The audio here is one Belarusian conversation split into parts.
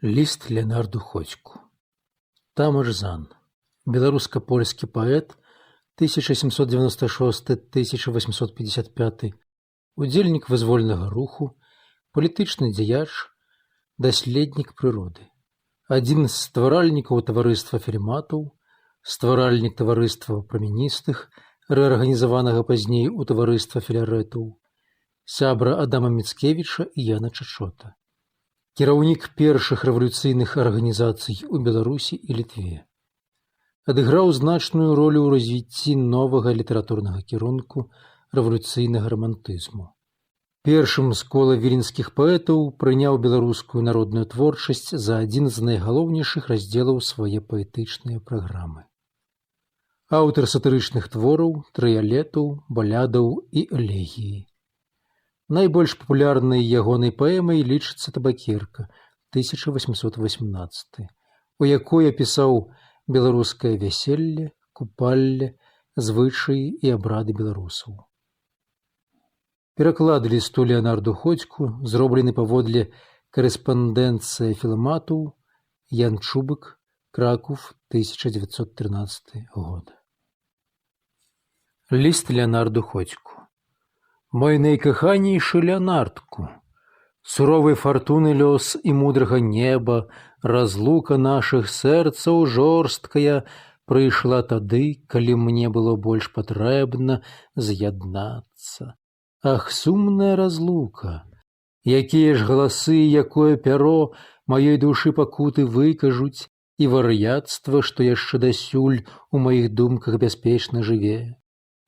Ліст Леанарду Ходзьку. Тамаш Зан. Беларуска-польскі паэт 1796-1855, удзельнік вызвольнага руху, палітычны дзеяч, даследнік прыроды. Адзін з стваральнікаў таварыства ферматаў, стваральнік таварыства прамяністых, рэарганізаванага пазней у таварыства філярэтаў, сябра Адама Міцкевіча і Яна Чачота. Кіраўнік першых рэвалюцыйных арганізацый у Беларусі і Літве. Адыграў значную ролю ў развіцці новага літаратурнага кірунку рэвалюцыйнага рамантызму. Першым з кола віленскіх паэтаў прыняў беларускую народную творчасць за адзін з найгалоўнейшых раздзелаў свае паэтычныя праграмы. Аўтар сатырычных твораў, трыялетаў, балядаў і элегіі. Найбольш папулярнай ягонай паэмай лічыцца «Табакерка» 1818, у якой апісаў беларускае вяселле, купалле, звычаі і абрады беларусаў. Пераклад лісту Леанарду Ходзьку зроблены паводле карэспандэнцыі філаматаў, Ян Чубык, Краков, 1913 год. Ліст Леанарду Ходзьку. Мой найкаханейшы Леанардку, суровай фартуны лёс і мудрага неба, разлука нашых сэрцаў жорсткая прыйшла тады, калі мне было больш патрэбна з'яднацца. Ах, сумная разлука! Якія ж галасы, якое пяро маёй душы пакуты выкажуць, і вар'яцтва, што яшчэ дасюль у маіх думках бяспечна жыве.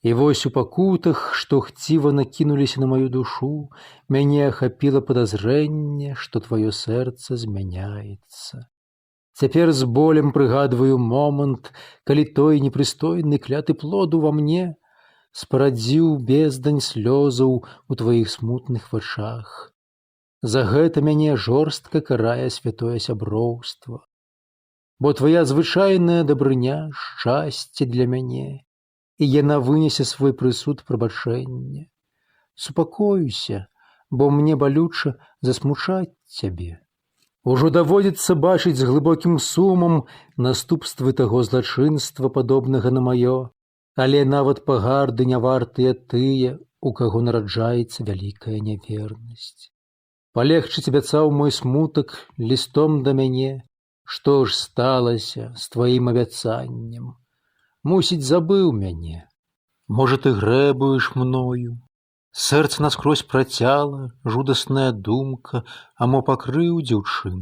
І вось у пакутах, што хціва накінуліся на маю душу, мяне ахапіла падазрэнне, што тваё сэрца змяняецца. Цяпер з болем прыгадваю момант, калі той непрыстойны кляты плод ува мне спарадзіў бездань слёзаў у тваіх смутных вачах. За гэта мяне жорстка карае святое сяброўства. Бо твая звычайная дабрыня — шчасце для мяне, і яна вынесе свой прысуд прабачэння. Супакоюся, бо мне балюча засмучаць цябе. Ужо даводзіцца бачыць з глыбокім сумам наступствы таго злачынства, падобнага на маё, але нават пагарды не вартыя тыя, у каго нараджаецца вялікая нявернасць. Палегчыць абяцаў мой смутак лістом да мяне, што ж сталася з тваім абяцаннем? Мусіць, забыў мяне. Можа, ты грэбуеш мною? Сэрца наскрозь працяла жудасная думка, а мо пакрыўдзіў чым.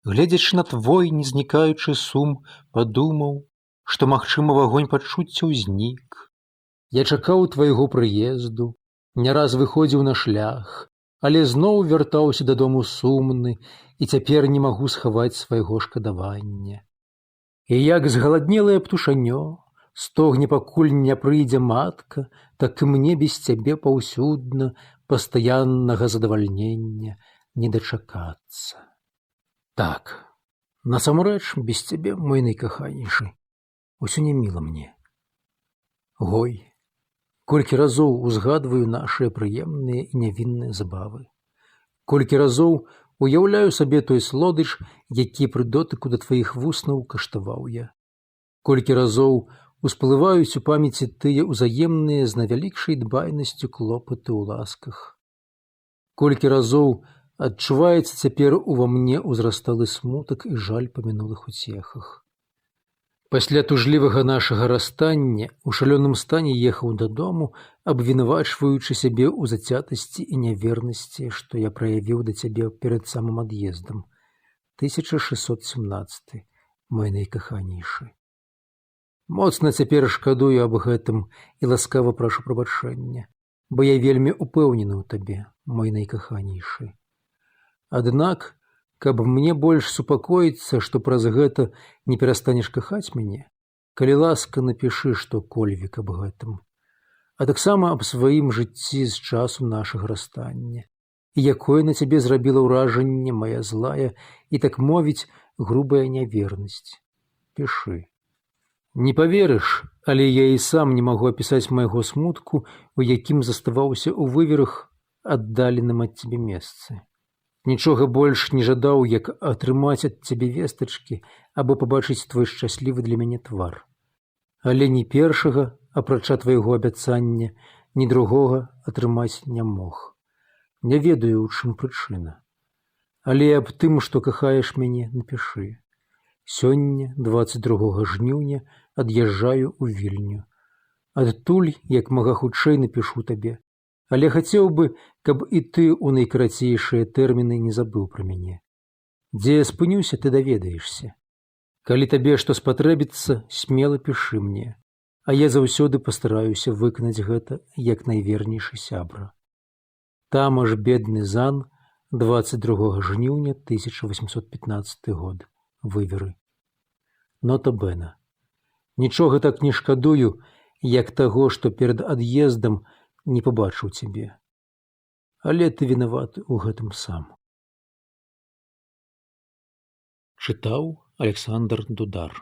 Гледзячы на твой незнікаючы сум, падумаў, што, магчыма, вагонь пачуццяў знік. Я чакаў твайго прыезду, не раз выходзіў на шлях, але зноў вяртаўся дадому сумны і цяпер не магу схаваць свайго шкадавання. І як згаладнелае птушанё стогне, пакуль не прыйдзе матка, так і мне без цябе паўсюдна пастаяннага задавальнення не дачакацца. Так, насамрэч, без цябе, мой найкаханейшы, усё не міла мне. Гой, колькі разоў узгадваю нашыя прыемныя і нявінныя забавы. Колькі разоў уяўляю сабе той слодыч, які пры дотыку да тваіх вуснаў каштаваў я. Колькі разоў усплываюць у памяці тыя ўзаемныя з навялікшай дбайнасцю клопаты ў ласках. Колькі разоў адчуваецца цяпер ува мне ўзрасталы смутак і жаль па мінулых уцехах. Пасля тужлівага нашага расстання у шалёным стане ехаў дадому, абвінавачваючы сябе ў зацятасці і нявернасці, што я праявіў да цябе перад самым ад'ездам. 1617, мой найкаханейшы. Моцна цяпер шкадую аб гэтым і ласкава прашу прабачэння, бо я вельмі упэўнены ў табе, мой найкаханейшы. Аднак, каб мне больш супакоіцца, што праз гэта не перастанеш кахаць мяне, калі ласка, напішы што-кольвек аб гэтым, а таксама аб сваім жыцці з часу нашага расстання, і якое на цябе зрабіла ўражанне мая злая і, так мовіць, грубая нявернасць. Пішы. Не паверыш, але я і сам не магу апісаць майго смутку, у якім заставаўся ў выверах аддаленым ад цябе месцы. Нічога больш не жадаў, як атрымаць ад цябе вестачкі або пабачыць твой шчаслівы для мяне твар. Але ні першага, апрача твайго абяцання, ні другога атрымаць не мог. Не ведаю, у чым прычына. Але аб тым, што кахаеш мяне, напішы. Сёння, 22 жніўня, ад'язджаю ў Вільню. Адтуль, як мага хутчэй, напішу табе. Але хацеў бы, каб і ты ў найкарацейшыя тэрміны не забыў пра мяне. Дзе я спынюся, ты даведаешся. Калі табе што спатрэбіцца, смела пішы мне, а я заўсёды пастараюся выканаць гэта як найвернейшы сябра. Тамаш бедны Зан, 22 жніўня 1815 год. Выверы. Нота Бена. Нічога так не шкадую, як таго, што перад ад'ездам не пабачыў цябе. Але ты вінаваты ў гэтым сам. Чытаў Александр Дудар.